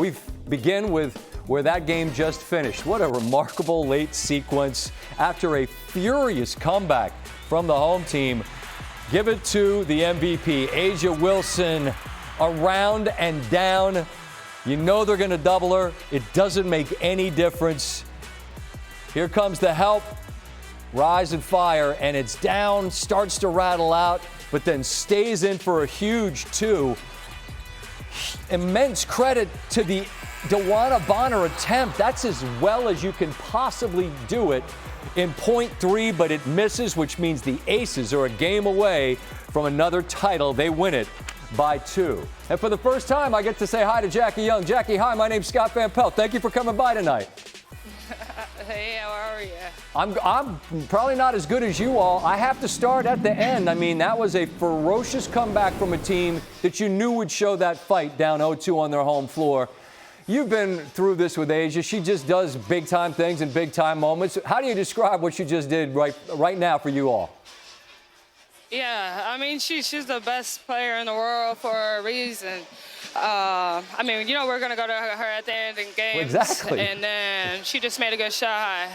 we begin with where that game just finished. What a remarkable late sequence after a furious comeback from the home team. Give it to the MVP, A'ja Wilson, around and down. You know they're going to double her. It doesn't make any difference. Here comes the help. Rise and fire, and it's down, starts to rattle out, but then stays in for a huge two. Immense credit to the DeWanna Bonner attempt. That's as well as you can possibly do it in .3, but it misses, which means the Aces are a game away from another title. They win it by 2. And for the first time, I get to say hi to Jackie Young. Jackie, hi, my name's Scott Van Pelt. Thank you for coming by tonight. Hey, how are you? I'm probably not as good as you all. I have to start at the end. I mean, that was a ferocious comeback from a team that you knew would show that fight down 0-2 on their home floor. You've been through this with A'ja. She just does big-time things in big-time moments. How do you describe what she just did right now for you all? Yeah, I mean, she's the best player in the world for a reason. I mean, you know, we're going to go to her at the end of games. Exactly. And then she just made a good shot.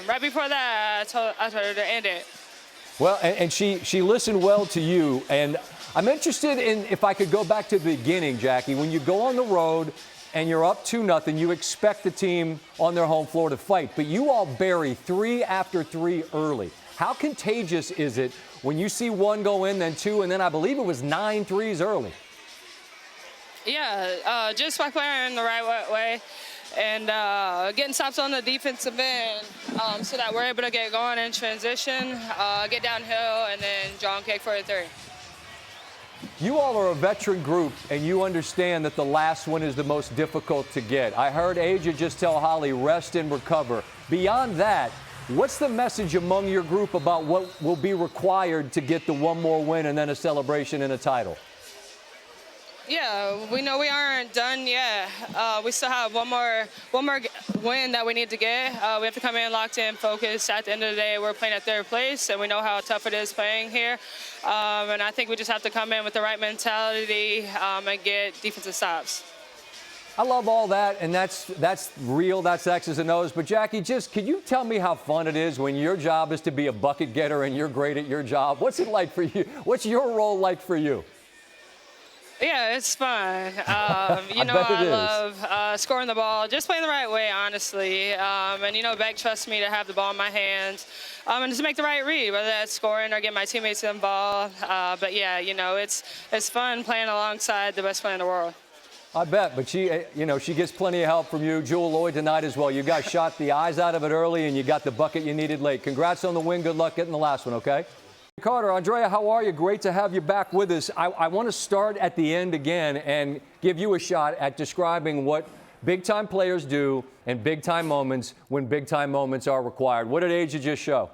Right before that, I told her to end it. Well, and she listened well to you. And I'm interested in, if I could go back to the beginning, Jackie, when you go on the road and you're up 2-0, you expect the team on their home floor to fight. But you all bury 3 after 3 early. How contagious is it when you see 1 go in, then 2, and then I believe it was 9 threes early? Yeah, just by playing the right way and getting stops on the defensive end so that we're able to get going in transition, get downhill, and then draw and kick for a 3. You all are a veteran group, and you understand that the last one is the most difficult to get. I heard A'ja just tell Holly, rest and recover. Beyond that, what's the message among your group about what will be required to get the one more win and then a celebration and a title? Yeah, we know we aren't done yet. We still have one more win that we need to get. We have to come in locked in, focused. At the end of the day, we're playing at 3rd place, and we know how tough it is playing here. And I think we just have to come in with the right mentality and get defensive stops. I love all that, and that's real, that's X's and O's. But, Jackie, just could you tell me how fun it is when your job is to be a bucket getter and you're great at your job? What's it like for you? What's your role like for you? Yeah, it's fun. You know, I love scoring the ball, just playing the right way, honestly. And, you know, Beck trusts me to have the ball in my hands and just make the right read, whether that's scoring or getting my teammates involved. But, yeah, you know, it's fun playing alongside the best player in the world. I bet, but she gets plenty of help from you. Jewel Lloyd tonight as well. You guys shot the eyes out of it early, and you got the bucket you needed late. Congrats on the win. Good luck getting the last one, okay? Carter, Andraya, how are you? Great to have you back with us. I want to start at the end again and give you a shot at describing what big-time players do in big-time moments when big-time moments are required. What did A'ja just show?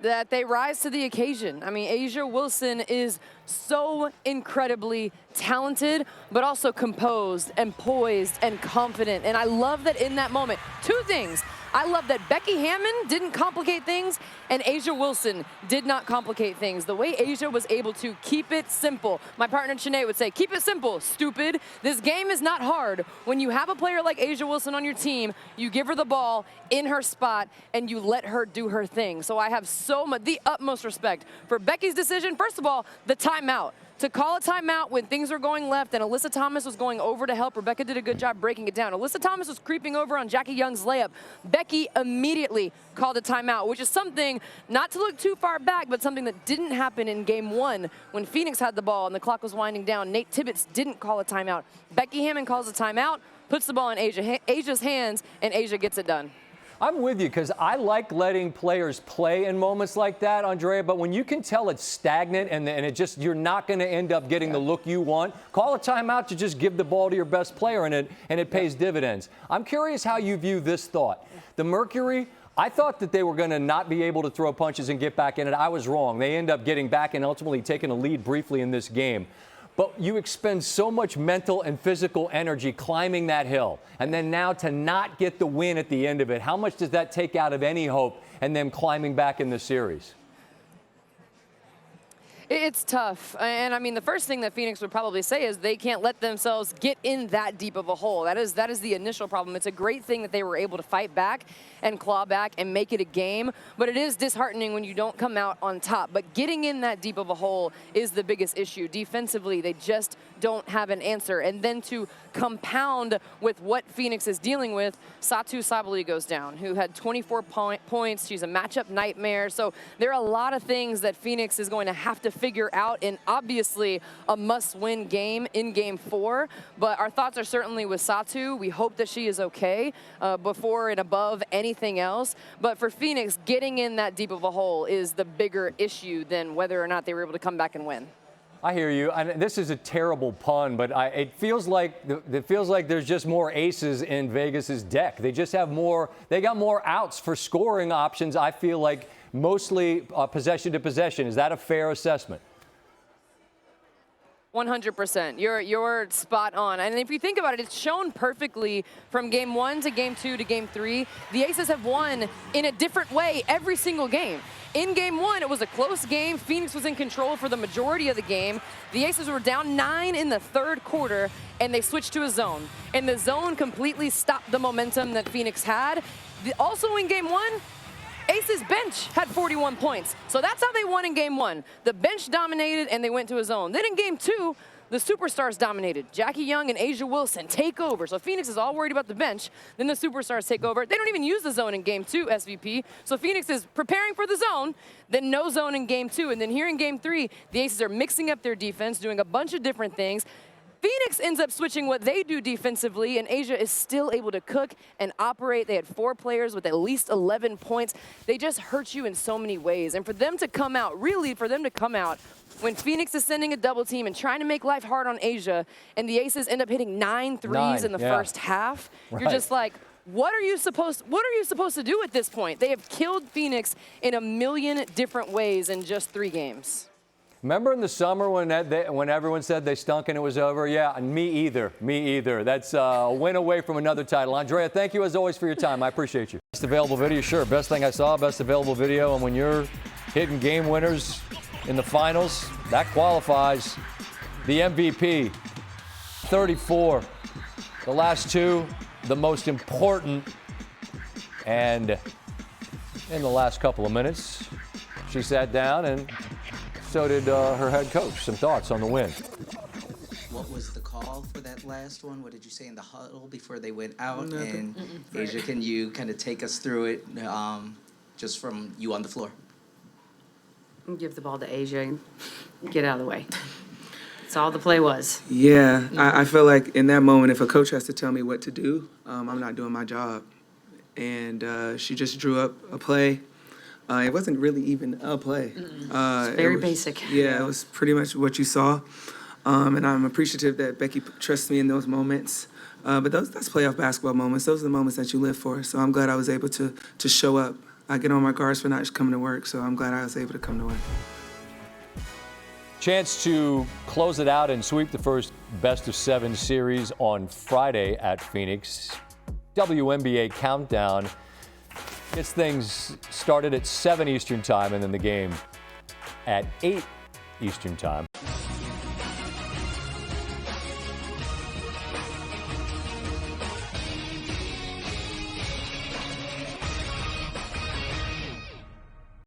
That they rise to the occasion. I mean, A'ja Wilson is so incredibly talented, but also composed and poised and confident. And I love that in that moment. 2 things. I love that Becky Hammon didn't complicate things, and A'ja Wilson did not complicate things. The way A'ja was able to keep it simple. My partner Sinead would say, keep it simple, stupid. This game is not hard. When you have a player like A'ja Wilson on your team, you give her the ball in her spot, and you let her do her thing. So I have the utmost respect for Becky's decision. First of all, the timeout. To call a timeout when things are going left and Alyssa Thomas was going over to help. Rebecca did a good job breaking it down. Alyssa Thomas was creeping over on Jackie Young's layup. Becky immediately called a timeout, which is something, not to look too far back, but something that didn't happen in game 1 when Phoenix had the ball and the clock was winding down. Nate Tibbetts didn't call a timeout. Becky Hammon calls a timeout, puts the ball in A'ja's hands, and A'ja gets it done. I'm with you because I like letting players play in moments like that, Andraya, but when you can tell it's stagnant and it just you're not going to end up getting the look you want, call a timeout to just give the ball to your best player, and it pays dividends. I'm curious how you view this thought. The Mercury, I thought that they were going to not be able to throw punches and get back in it. I was wrong. They end up getting back and ultimately taking a lead briefly in this game. But you expend so much mental and physical energy climbing that hill, and then now to not get the win at the end of it, how much does that take out of any hope and them climbing back in the series? It's tough. And I mean, the first thing that Phoenix would probably say is they can't let themselves get in that deep of a hole. That is the initial problem. It's a great thing that they were able to fight back and claw back and make it a game, but it is disheartening when you don't come out on top. But getting in that deep of a hole is the biggest issue. Defensively, they just don't have an answer. And then to compound with what Phoenix is dealing with, Satou Sabally goes down, who had 24 points. She's a matchup nightmare. So there are a lot of things that Phoenix is going to have to figure out, and obviously a must-win game in Game 4. But our thoughts are certainly with Satou. We hope that she is okay before and above anything else. But for Phoenix, getting in that deep of a hole is the bigger issue than whether or not they were able to come back and win. I hear you. And this is a terrible pun, but it feels like there's just more aces in Vegas's deck. They just have more. They got more outs for scoring options. I feel like mostly possession to possession. Is that a fair assessment? 100%. You're spot on. And if you think about it, it's shown perfectly from Game 1 to Game 2 to Game 3. The Aces have won in a different way every single game. In Game 1, it was a close game. Phoenix was in control for the majority of the game. The Aces were down 9 in the third quarter, and they switched to a zone. And the zone completely stopped the momentum that Phoenix had. Also in Game 1, Aces bench had 41 points. So that's how they won in Game 1. The bench dominated, and they went to a zone. Then in Game 2, the superstars dominated. Jackie Young and A'ja Wilson take over. So Phoenix is all worried about the bench. Then the superstars take over. They don't even use the zone in Game 2, SVP. So Phoenix is preparing for the zone, then no zone in Game 2. And then here in Game 3, the Aces are mixing up their defense, doing a bunch of different things. Phoenix ends up switching what they do defensively, and A'ja is still able to cook and operate. They had 4 players with at least 11 points. They just hurt you in so many ways. And for them to come out, really for them to come out, when Phoenix is sending a double team and trying to make life hard on A'ja, and the Aces end up hitting 9 threes in the first half, you're just like, what are you supposed to do at this point? They have killed Phoenix in a million different ways in just 3 games. Remember in the summer when everyone said they stunk and it was over? Yeah, me either. Me either. That's a win away from another title. Andraya, thank you as always for your time. I appreciate you. Best available video, sure. Best thing I saw, best available video. And when you're hitting game winners in the finals, that qualifies. The MVP, 34. The last 2, the most important. And in the last couple of minutes, she sat down and so did her head coach. Some thoughts on the win. What was the call for that last one? What did you say in the huddle before they went out? And A'ja, can you kind of take us through it just from you on the floor? Give the ball to A'ja and get out of the way. That's all the play was. Yeah, I feel like in that moment, if a coach has to tell me what to do, I'm not doing my job. And she just drew up a play. It wasn't really even a play. It's very basic. Yeah, it was pretty much what you saw. And I'm appreciative that Becky trusts me in those moments. But that's playoff basketball moments. Those are the moments that you live for. So I'm glad I was able to show up. I get on my guards for not just coming to work, so I'm glad I was able to come to work. Chance to close it out and sweep the first best-of-7 series on Friday at Phoenix. WNBA Countdown gets things started at 7 Eastern Time, and then the game at 8 Eastern Time.